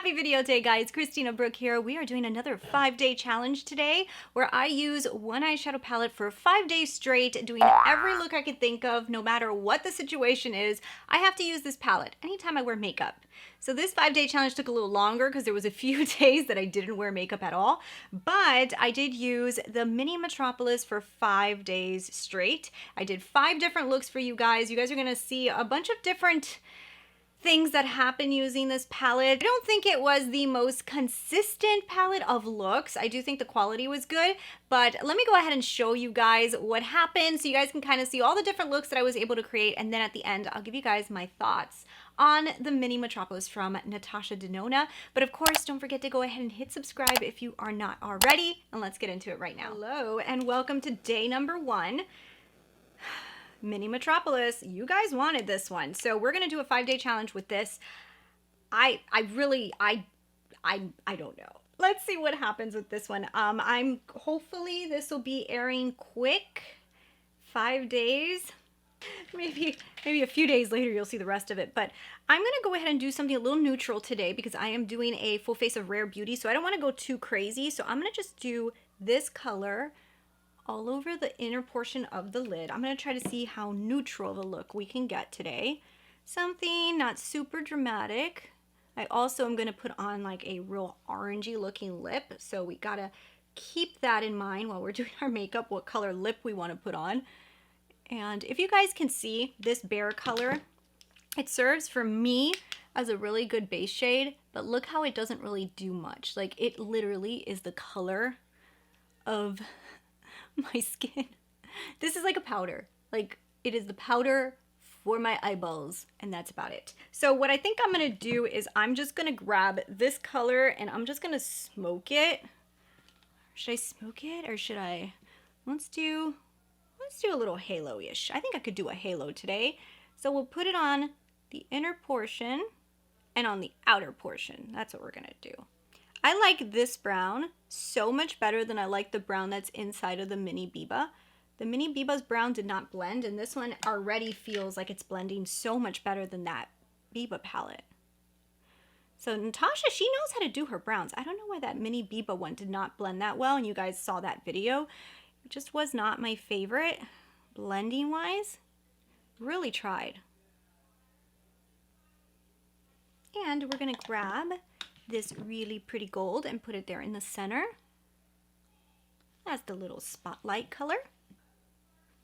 Happy video day, guys. Christina, Brooke here. We are doing another 5-day challenge today where I use one eyeshadow palette for 5 days straight, doing every look I could think of, no matter what the situation is. I have to use this palette anytime I wear makeup. So this 5-day challenge took a little longer because there was a few days that I didn't wear makeup at all, but I did use the Mini Metropolis for 5 days straight. I did 5 different looks for you guys. You guys are gonna see a bunch of different things that happen using this palette. I don't think it was the most consistent palette of looks. I do think the quality was good, but let me go ahead and show you guys what happened so you guys can kind of see all the different looks that I was able to create, and then at the end I'll give you guys my thoughts on the Mini Metropolis from NATASHA DENONA. But of course, don't forget to go ahead and hit subscribe if you are not already, and let's get into it right now. Hello, and welcome to day number 1. Mini Metropolis. You guys wanted this one, so we're gonna do a 5-day challenge with this. I don't know. Let's see what happens with this one. I'm hopefully this will be airing quick. 5 days, maybe a few days later you'll see the rest of it. But I'm gonna go ahead and do something a little neutral today because I am doing a full face of Rare Beauty, so I don't want to go too crazy. So I'm gonna just do this color all over the inner portion of the lid. I'm going to try to see how neutral of a look we can get today. Something not super dramatic. I also am going to put on like a real orangey looking lip, so we got to keep that in mind while we're doing our makeup, what color lip we want to put on. And if you guys can see this bare color, it serves for me as a really good base shade, but look how it doesn't really do much. Like, it literally is the color of my skin. This is like a powder. Like, it is the powder for my eyeballs, and that's about it. So what I think I'm gonna do is I'm just gonna grab this color and I'm just gonna smoke it. Should I smoke it or should I? Let's do a little halo-ish. I think I could do a halo today. So we'll put it on the inner portion and on the outer portion. That's what we're gonna do. I like this brown so much better than I like the brown that's inside of the Mini Biba. The Mini Biba's brown did not blend, and this one already feels like it's blending so much better than that Biba palette. So Natasha, she knows how to do her browns. I don't know why that Mini Biba one did not blend that well, and you guys saw that video. It just was not my favorite blending wise. Really tried. And we're gonna grab this really pretty gold and put it there in the center. That's the little spotlight color.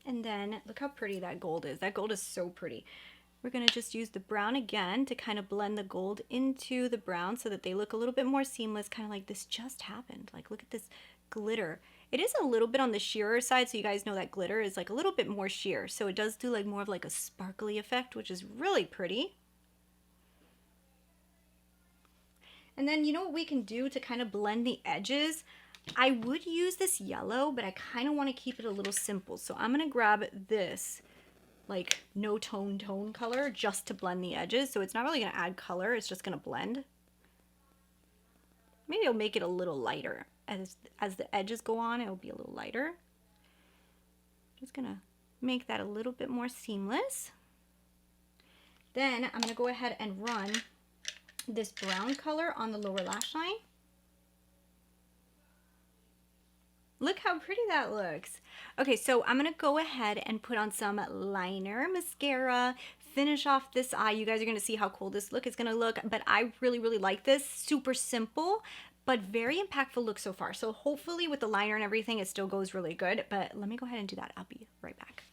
And then look how pretty that gold is. That gold is so pretty. We're gonna just use the brown again to kind of blend the gold into the brown so that they look a little bit more seamless, kind of like this just happened. Like, look at this glitter. It is a little bit on the sheerer side, so you guys know that glitter is like a little bit more sheer. So it does do like more of like a sparkly effect, which is really pretty. And then you know what we can do to kind of blend the edges? I would use this yellow, but I kind of want to keep it a little simple. So I'm going to grab this like no tone color just to blend the edges. So it's not really going to add color. It's just going to blend. Maybe I'll make it a little lighter. As the edges go on, it'll be a little lighter. Just going to make that a little bit more seamless. Then I'm going to go ahead and run this brown color on the lower lash line. Look how pretty that looks. Okay, so I'm gonna go ahead and put on some liner, mascara, finish off this eye. You guys are gonna see how cool this look is gonna look, but I really like this. Super simple, but very impactful look so far. So hopefully with the liner and everything, it still goes really good, but let me go ahead and do that. I'll be right back.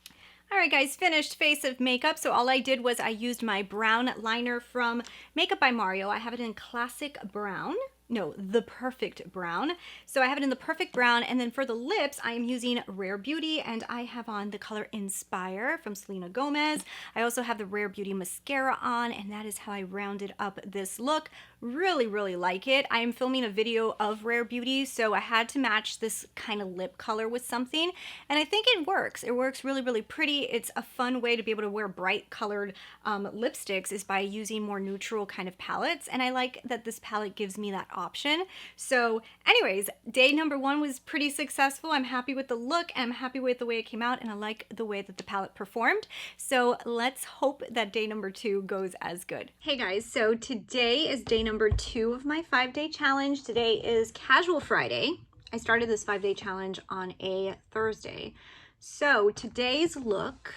All right, guys, finished face of makeup. So all I did was I used my brown liner from Makeup by Mario. I have it in classic brown. No, the perfect brown. So I have it in the perfect brown. And then for the lips, I am using Rare Beauty, and I have on the color Inspire from Selena Gomez. I also have the Rare Beauty mascara on, and that is how I rounded up this look. Really like it. I am filming a video of Rare Beauty, so I had to match this kind of lip color with something, and I think it works. It works really pretty. It's a fun way to be able to wear bright colored lipsticks is by using more neutral kind of palettes, and I like that this palette gives me that option. So anyways, day number 1 was pretty successful. I'm happy with the look, and I'm happy with the way it came out, and I like the way that the palette performed. So let's hope that day number 2 goes as good. Hey guys, so today is day number number 2 of my 5-day challenge. Today is Casual Friday. I started this 5-day challenge on a Thursday. So today's look,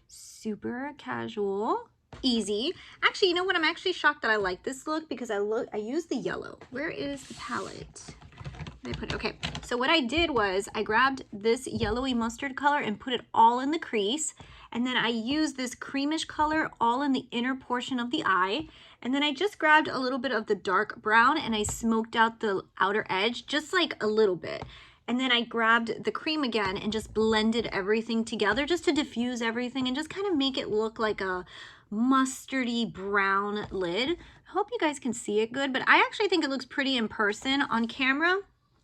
super casual, easy. Actually, you know what? I'm actually shocked that I like this look because I used the yellow. Where is the palette? Okay, so what I did was I grabbed this yellowy mustard color and put it all in the crease. And then I used this creamish color all in the inner portion of the eye. And then I just grabbed a little bit of the dark brown and I smoked out the outer edge, just like a little bit. And then I grabbed the cream again and just blended everything together just to diffuse everything and just kind of make it look like a mustardy brown lid. I hope you guys can see it good, but I actually think it looks pretty in person. On camera,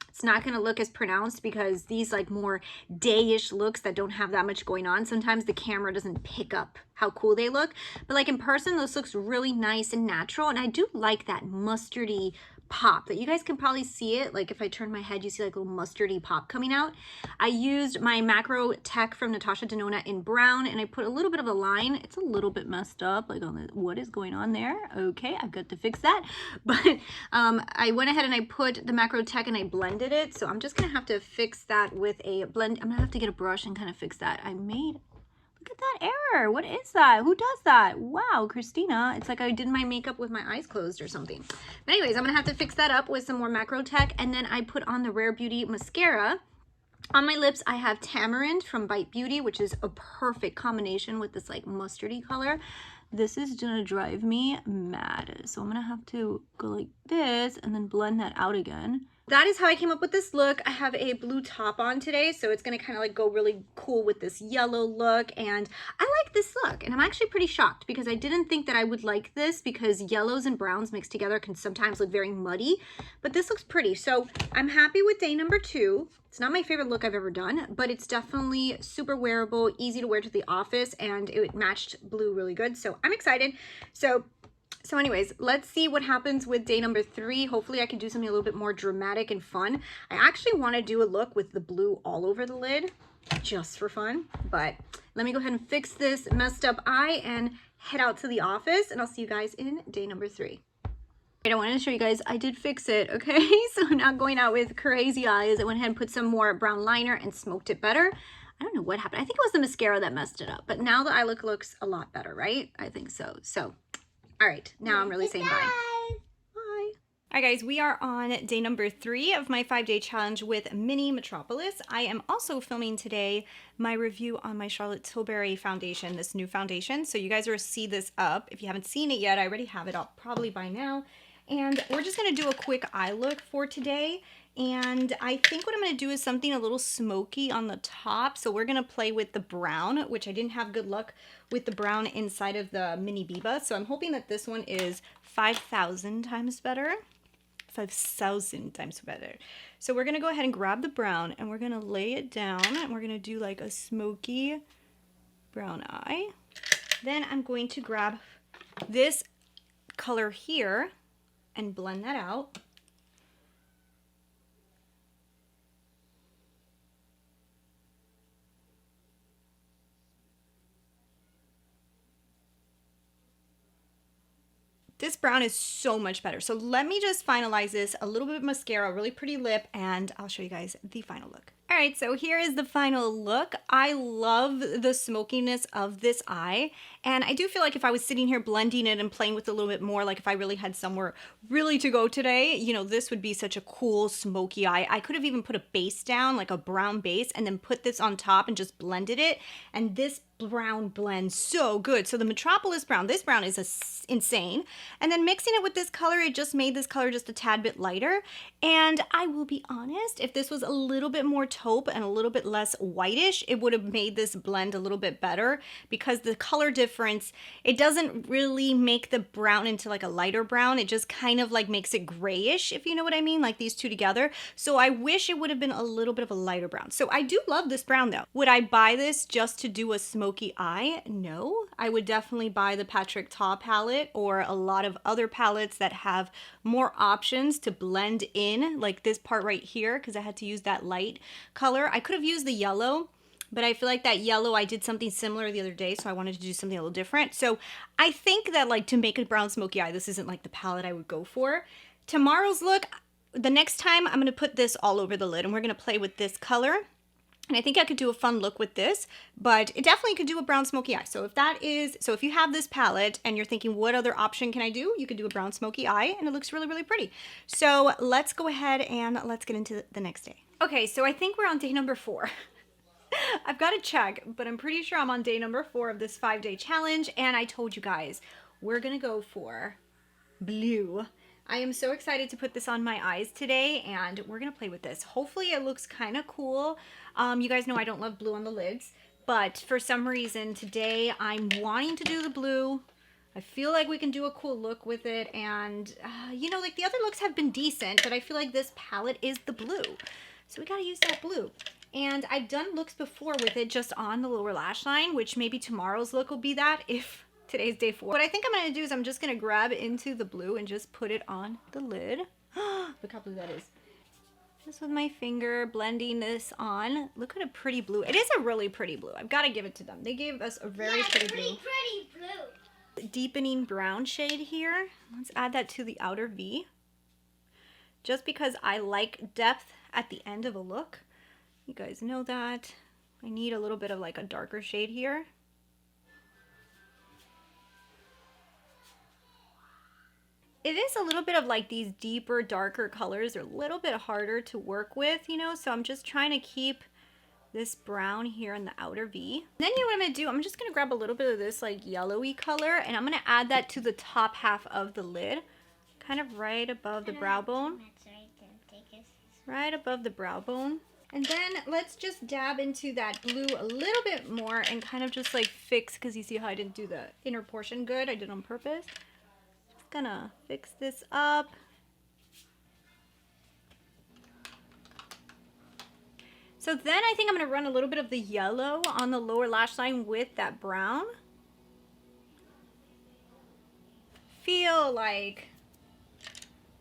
it's not going to look as pronounced because these like more day-ish looks that don't have that much going on, sometimes the camera doesn't pick up how cool they look. But like in person, this looks really nice and natural. And I do like that mustardy pop that you guys can probably see it. Like if I turn my head, you see like a little mustardy pop coming out. I used my Macro Tech from Natasha Denona in brown and I put a little bit of a line. It's a little bit messed up, like on the, what is going on there? Okay, I've got to fix that. But I went ahead and I put the Macro Tech and I blended it. So I'm just gonna have to fix that with a blend. I'm gonna have to get a brush and kind of fix that. Look at that error. What is that? Who does that? Wow, Christina. It's like I did my makeup with my eyes closed or something. But anyways, I'm going to have to fix that up with some more Macro Tech. And then I put on the Rare Beauty mascara. On my lips, I have Tamarind from Bite Beauty, which is a perfect combination with this like mustardy color. This is going to drive me mad. So I'm going to have to go like this and then blend that out again. That is how I came up with this look. I have a blue top on today, so it's gonna kind of like go really cool with this yellow look, and I like this look, and I'm actually pretty shocked because I didn't think that I would like this because yellows and browns mixed together can sometimes look very muddy, but this looks pretty. So I'm happy with day number 2. It's not my favorite look I've ever done, but it's definitely super wearable, easy to wear to the office, and it matched blue really good, so I'm excited. So anyways, let's see what happens with day number 3. Hopefully I can do something a little bit more dramatic and fun. I actually want to do a look with the blue all over the lid just for fun. But let me go ahead and fix this messed up eye and head out to the office, and I'll see you guys in day number 3. I wanted to show you guys I did fix it, okay? So I'm not going out with crazy eyes. I went ahead and put some more brown liner and smoked it better. I don't know what happened. I think it was the mascara that messed it up. But now the eye look looks a lot better, right? I think so. So all right, now I'm really saying bye. Bye. All right, guys, we are on day number 3 of my 5-day challenge with Mini Metropolis. I am also filming today my review on my Charlotte Tilbury foundation, this new foundation. So you guys will see this up. If you haven't seen it yet, I already have it up probably by now. And we're just gonna do a quick eye look for today. And I think what I'm going to do is something a little smoky on the top. So we're going to play with the brown, which I didn't have good luck with the brown inside of the Mini Biba. So I'm hoping that this one is 5,000 times better. 5,000 times better. So we're going to go ahead and grab the brown and we're going to lay it down and we're going to do like a smoky brown eye. Then I'm going to grab this color here and blend that out. This brown is so much better. So let me just finalize this, a little bit of mascara, really pretty lip, and I'll show you guys the final look. All right, so here is the final look. I love the smokiness of this eye, and I do feel like if I was sitting here blending it and playing with it a little bit more, like if I really had somewhere really to go today, you know, this would be such a cool smoky eye. I could have even put a base down, like a brown base, and then put this on top and just blended it, and this brown blends so good. So the Metropolis brown, this brown is insane. And then mixing it with this color, it just made this color just a tad bit lighter. And I will be honest, if this was a little bit more taupe and a little bit less whitish, it would have made this blend a little bit better because the color difference, it doesn't really make the brown into like a lighter brown. It just kind of like makes it grayish, if you know what I mean, like these two together. So I wish it would have been a little bit of a lighter brown. So I do love this brown though. Would I buy this just to do a smoky eye? No. I would definitely buy the Patrick Ta palette or a lot of other palettes that have more options to blend in, like this part right here, because I had to use that light color. I could have used the yellow, But I feel like that yellow, I did something similar the other day, so I wanted to do something a little different. So I think that like to make a brown smoky eye, this isn't like the palette I would go for. Tomorrow's look, the next time I'm going to put this all over the lid and we're going to play with this color. And I think I could do a fun look with this, but it definitely could do a brown smoky eye. So if you have this palette and you're thinking, what other option can I do? You could do a brown smoky eye and it looks really, really pretty. So let's go ahead and let's get into the next day. Okay, so I think we're on day number 4. I've got to check, but I'm pretty sure I'm on day number 4 of this 5-day challenge. And I told you guys, we're going to go for blue. I am so excited to put this on my eyes today, and we're going to play with this. Hopefully it looks kind of cool. You guys know I don't love blue on the lids, but for some reason today I'm wanting to do the blue. I feel like we can do a cool look with it, and you know, like the other looks have been decent, but I feel like this palette is the blue. So we got to use that blue. And I've done looks before with it just on the lower lash line, which maybe tomorrow's look will be that if today's day 4. What I think I'm going to do is I'm just going to grab into the blue and just put it on the lid. Look how blue that is. Just with my finger, blending this on. Look at a pretty blue. It is a really pretty blue. I've got to give it to them. They gave us a very pretty blue. Pretty blue. Deepening brown shade here. Let's add that to the outer V. Just because I like depth at the end of a look. You guys know that. I need a little bit of like a darker shade here. It is a little bit of like these deeper, darker colors are a little bit harder to work with, you know, so I'm just trying to keep this brown here in the outer V. Then you know what I'm going to do? I'm just going to grab a little bit of this like yellowy color and I'm going to add that to the top half of the lid, kind of right above the brow bone. Right above the brow bone. And then let's just dab into that blue a little bit more and kind of just like fix, because you see how I didn't do the inner portion good, I did on purpose. Just gonna fix this up. So then I think I'm gonna run a little bit of the yellow on the lower lash line with that brown. Feel like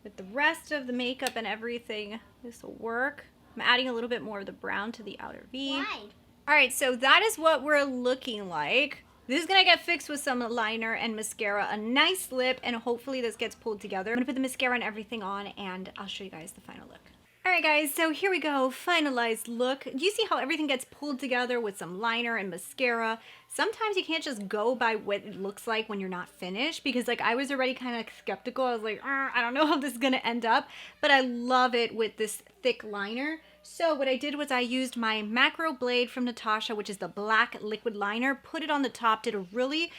with the rest of the makeup and everything, this will work. I'm adding a little bit more of the brown to the outer V. Why? All right, so that is what we're looking like. This is gonna get fixed with some liner and mascara, a nice lip, and hopefully this gets pulled together. I'm gonna put the mascara and everything on, and I'll show you guys the final look. All right, guys, so here we go, finalized look. Do you see how everything gets pulled together with some liner and mascara? Sometimes you can't just go by what it looks like when you're not finished, because like I was already kind of skeptical. I was like, I don't know how this is gonna end up, but I love it with this thick liner. So what I did was I used my macro blade from Natasha, which is the black liquid liner, put it on the top, did a really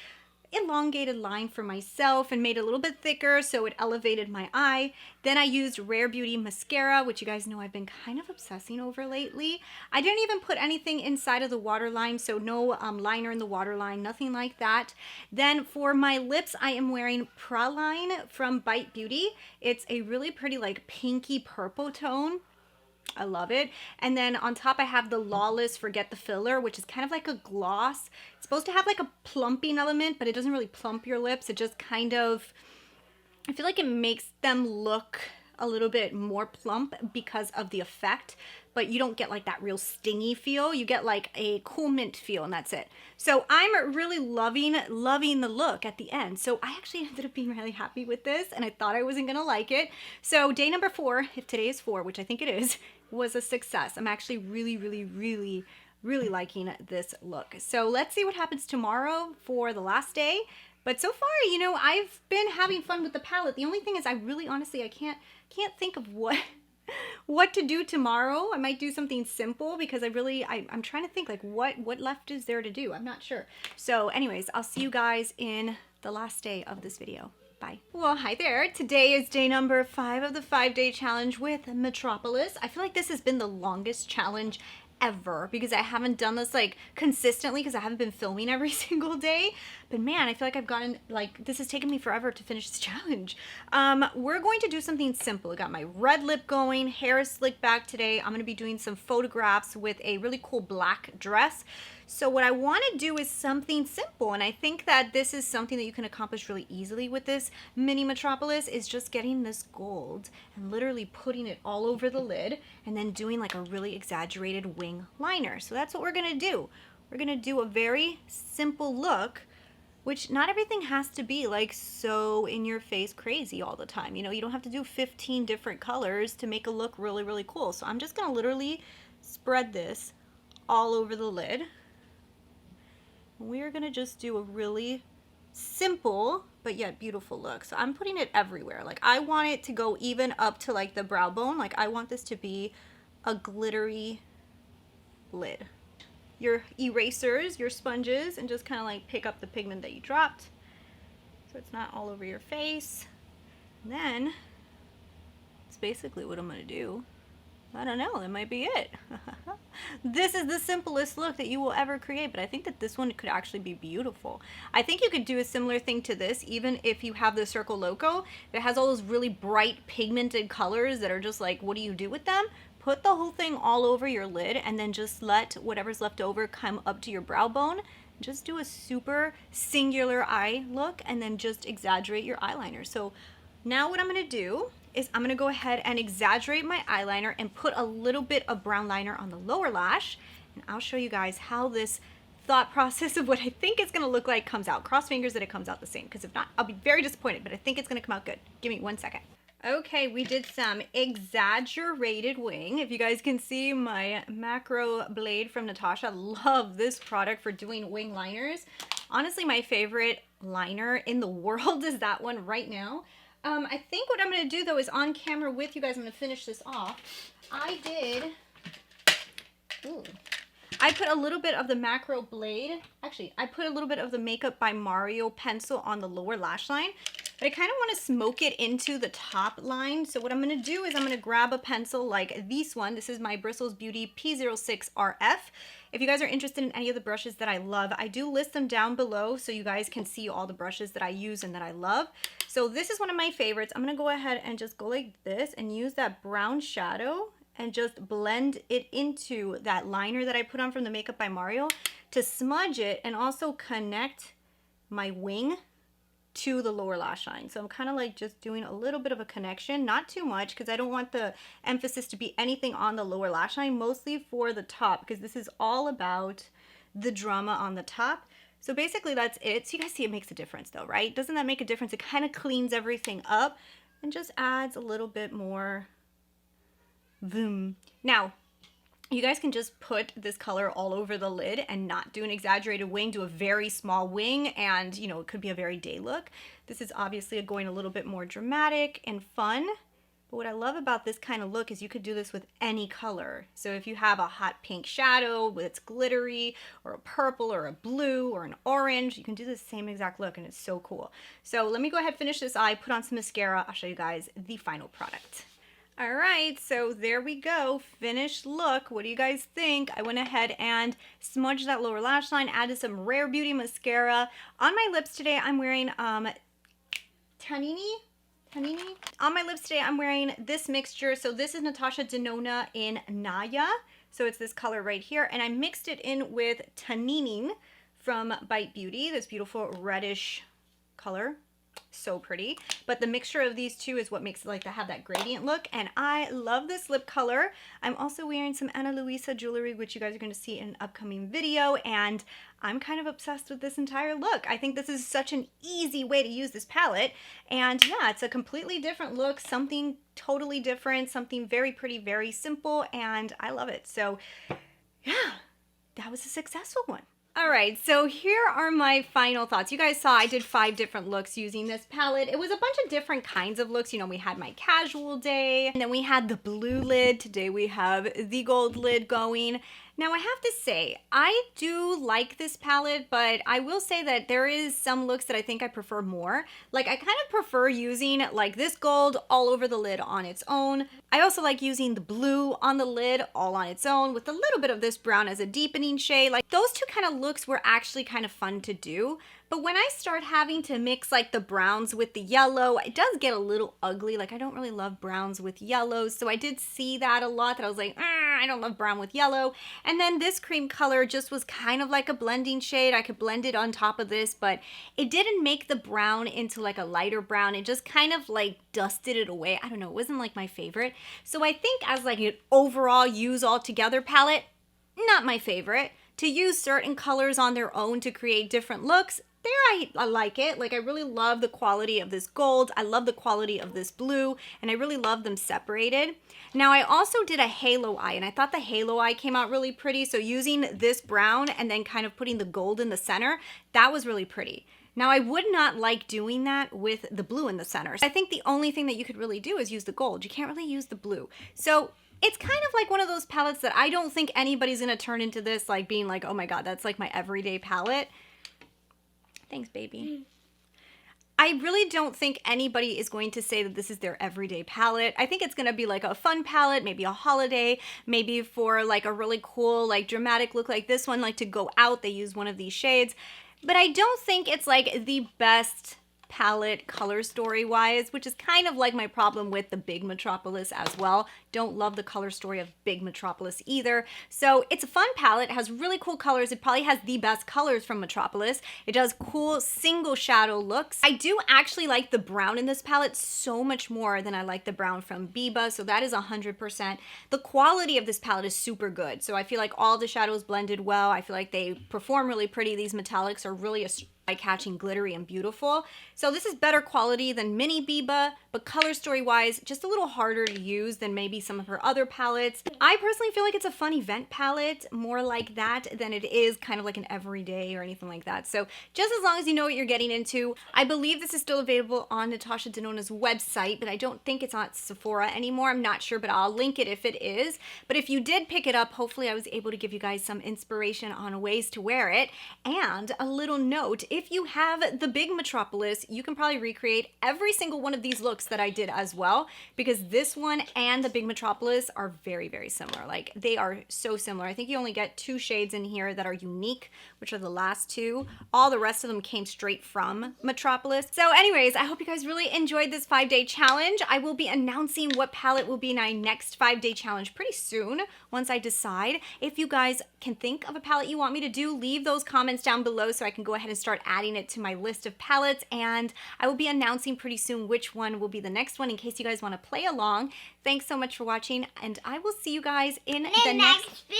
elongated line for myself and made it a little bit thicker so it elevated my eye. Then I used Rare Beauty mascara, which you guys know I've been kind of obsessing over lately. I didn't even put anything inside of the waterline, so no liner in the waterline, nothing like that. Then for my lips, I am wearing Praline from Bite Beauty. It's a really pretty like pinky purple tone. I love it. And then on top I have the Lawless Forget the Filler, which is kind of like a gloss. It's supposed to have like a plumping element, but it doesn't really plump your lips. It just kind of, I feel like it makes them look a little bit more plump because of the effect, but you don't get like that real stingy feel. You get like a cool mint feel, and that's it. So I'm really loving the look at the end. So I actually ended up being really happy with this, and I thought I wasn't gonna like it. So day number 4, if today is 4, which I think it is, was a success. I'm actually really liking this look. So let's see what happens tomorrow for the last day. But so far, you know, I've been having fun with the palette. The only thing is I really honestly, I can't think of what to do tomorrow. I might do something simple because I'm trying to think like what left is there to do. I'm not sure. So anyways, I'll see you guys in the last day of this video. Bye. Well, hi there. Today is day number 5 of the 5-day challenge with Metropolis. I feel like this has been the longest challenge ever because I haven't done this like consistently because I haven't been filming every single day. But man, I feel like I've gotten like, this has taken me forever to finish this challenge. We're going to do something simple. I got my red lip going, hair is slicked back today. I'm going to be doing some photographs with a really cool black dress. So what I want to do is something simple, and I think that this is something that you can accomplish really easily with this mini Metropolis, is just getting this gold and literally putting it all over the lid and then doing like a really exaggerated wing liner. So that's what we're going to do. We're going to do a very simple look, which not everything has to be like so in your face crazy all the time. You know, you don't have to do 15 different colors to make a look really, really cool. So I'm just going to literally spread this all over the lid. We're gonna just do a really simple but yet beautiful look. So I'm putting it everywhere. Like I want it to go even up to like the brow bone. Like I want this to be a glittery lid. Your erasers, your sponges, and just kind of like pick up the pigment that you dropped so it's not all over your face. And then it's basically what I'm gonna do. I don't know, that might be it. This is the simplest look that you will ever create, but I think that this one could actually be beautiful. I think you could do a similar thing to this, even if you have the Circle Loco that has all those really bright pigmented colors that are just like, what do you do with them? Put the whole thing all over your lid and then just let whatever's left over come up to your brow bone. Just do a super singular eye look and then just exaggerate your eyeliner. So now what I'm gonna do is I'm gonna go ahead and exaggerate my eyeliner and put a little bit of brown liner on the lower lash, and I'll show you guys how this thought process of what I think it's gonna look like comes out. Cross fingers that it comes out the same, because if not, I'll be very disappointed, but I think it's gonna come out good. Give me 1 second. Okay, we did some exaggerated wing. If you guys can see my macro blade from Natasha, love this product for doing wing liners. Honestly, my favorite liner in the world is that one right now. I think what I'm going to do, though, is on camera with you guys, I'm going to finish this off. I put a little bit of the macro blade. Actually, I put a little bit of the Makeup by Mario pencil on the lower lash line. But I kind of want to smoke it into the top line. So what I'm going to do is I'm going to grab a pencil like this one. This is my Bristles Beauty P06 RF. If you guys are interested in any of the brushes that I love, I do list them down below so you guys can see all the brushes that I use and that I love. So this is one of my favorites. I'm going to go ahead and just go like this and use that brown shadow and just blend it into that liner that I put on from the Makeup by Mario to smudge it and also connect my wing to the lower lash line. So I'm kind of like just doing a little bit of a connection, not too much, because I don't want the emphasis to be anything on the lower lash line, mostly for the top, because this is all about the drama on the top. So basically that's it. So you guys see it makes a difference though, right? Doesn't that make a difference? It kind of cleans everything up and just adds a little bit more boom. Now, you guys can just put this color all over the lid and not do an exaggerated wing, do a very small wing, and you know, it could be a very day look. This is obviously going a little bit more dramatic and fun. But what I love about this kind of look is you could do this with any color. So if you have a hot pink shadow that's glittery, or a purple or a blue or an orange, you can do the same exact look and it's so cool. So let me go ahead and finish this eye, put on some mascara. I'll show you guys the final product. All right, so there we go, finished look. What do you guys think? I went ahead and smudged that lower lash line, added some Rare Beauty mascara. On my lips today, I'm wearing Tanini. On my lips today, I'm wearing this mixture. So this is NATASHA Denona in Naya. So it's this color right here. And I mixed it in with Tanini from Bite Beauty, this beautiful reddish color. So pretty, but the mixture of these two is what makes it like to have that gradient look, and I love this lip color. I'm also wearing some Ana Luisa jewelry, which you guys are going to see in an upcoming video, and I'm kind of obsessed with this entire look. I think this is such an easy way to use this palette, and yeah, it's a completely different look, something totally different, something very pretty, very simple, and I love it. So yeah, that was a successful one. All right, so here are my final thoughts. You guys saw I did 5 different looks using this palette. It was a bunch of different kinds of looks. You know, we had my casual day, and then we had the blue lid. Today we have the gold lid going. Now I have to say, I do like this palette, but I will say that there is some looks that I think I prefer more. Like I kind of prefer using like this gold all over the lid on its own. I also like using the blue on the lid all on its own with a little bit of this brown as a deepening shade. Like those two kind of looks were actually kind of fun to do. But when I start having to mix like the browns with the yellow, it does get a little ugly. Like I don't really love browns with yellows. So I did see that a lot, that I was like, I don't love brown with yellow. And then this cream color just was kind of like a blending shade. I could blend it on top of this, but it didn't make the brown into like a lighter brown. It just kind of like dusted it away. I don't know, it wasn't like my favorite. So I think as like an overall use all together palette, not my favorite. To use certain colors on their own to create different looks, I like it. Like I really love the quality of this gold. I love the quality of this blue, and I really love them separated. Now I also did a halo eye, and I thought the halo eye came out really pretty. So using this brown and then kind of putting the gold in the center, that was really pretty. Now I would not like doing that with the blue in the center. I think the only thing that you could really do is use the gold. You can't really use the blue. So it's kind of like one of those palettes that I don't think anybody's gonna turn into this, like being like, oh my God, that's like my everyday palette. Thanks, baby. I really don't think anybody is going to say that this is their everyday palette. I think it's gonna be like a fun palette, maybe a holiday, maybe for like a really cool, like dramatic look like this one, like to go out, they use one of these shades. But I don't think it's like the best palette color story wise, which is kind of like my problem with the Big Metropolis as well. Don't love the color story of Big Metropolis either. So it's a fun palette. It has really cool colors. It probably has the best colors from Metropolis. It does cool single shadow looks. I do actually like the brown in this palette so much more than I like the brown from Biba. So that is 100%. The quality of this palette is super good. So I feel like all the shadows blended well. I feel like they perform really pretty. These metallics are really eye-catching, glittery, and beautiful. So this is better quality than Mini Biba, but color story wise, just a little harder to use than maybe some of her other palettes. I personally feel like it's a fun event palette, more like that than it is kind of like an everyday or anything like that. So just as long as you know what you're getting into. I believe this is still available on Natasha Denona's website, but I don't think it's on Sephora anymore. I'm not sure, but I'll link it if it is. But if you did pick it up, hopefully I was able to give you guys some inspiration on ways to wear it. And a little note, if you have the Big Metropolis, you can probably recreate every single one of these looks that I did as well, because this one and the Big Metropolis are very, very similar. Like they are so similar. I think you only get 2 shades in here that are unique, which are the last 2. All the rest of them came straight from Metropolis. So anyways, I hope you guys really enjoyed this 5-day challenge. I will be announcing what palette will be in my next 5-day challenge pretty soon once I decide. If you guys can think of a palette you want me to do, leave those comments down below so I can go ahead and start adding it to my list of palettes, and I will be announcing pretty soon which one will be the next one in case you guys want to play along. Thanks so much for watching, and I will see you guys in the next video.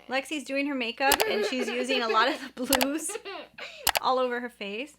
Lexi's doing her makeup and she's using a lot of the blues all over her face.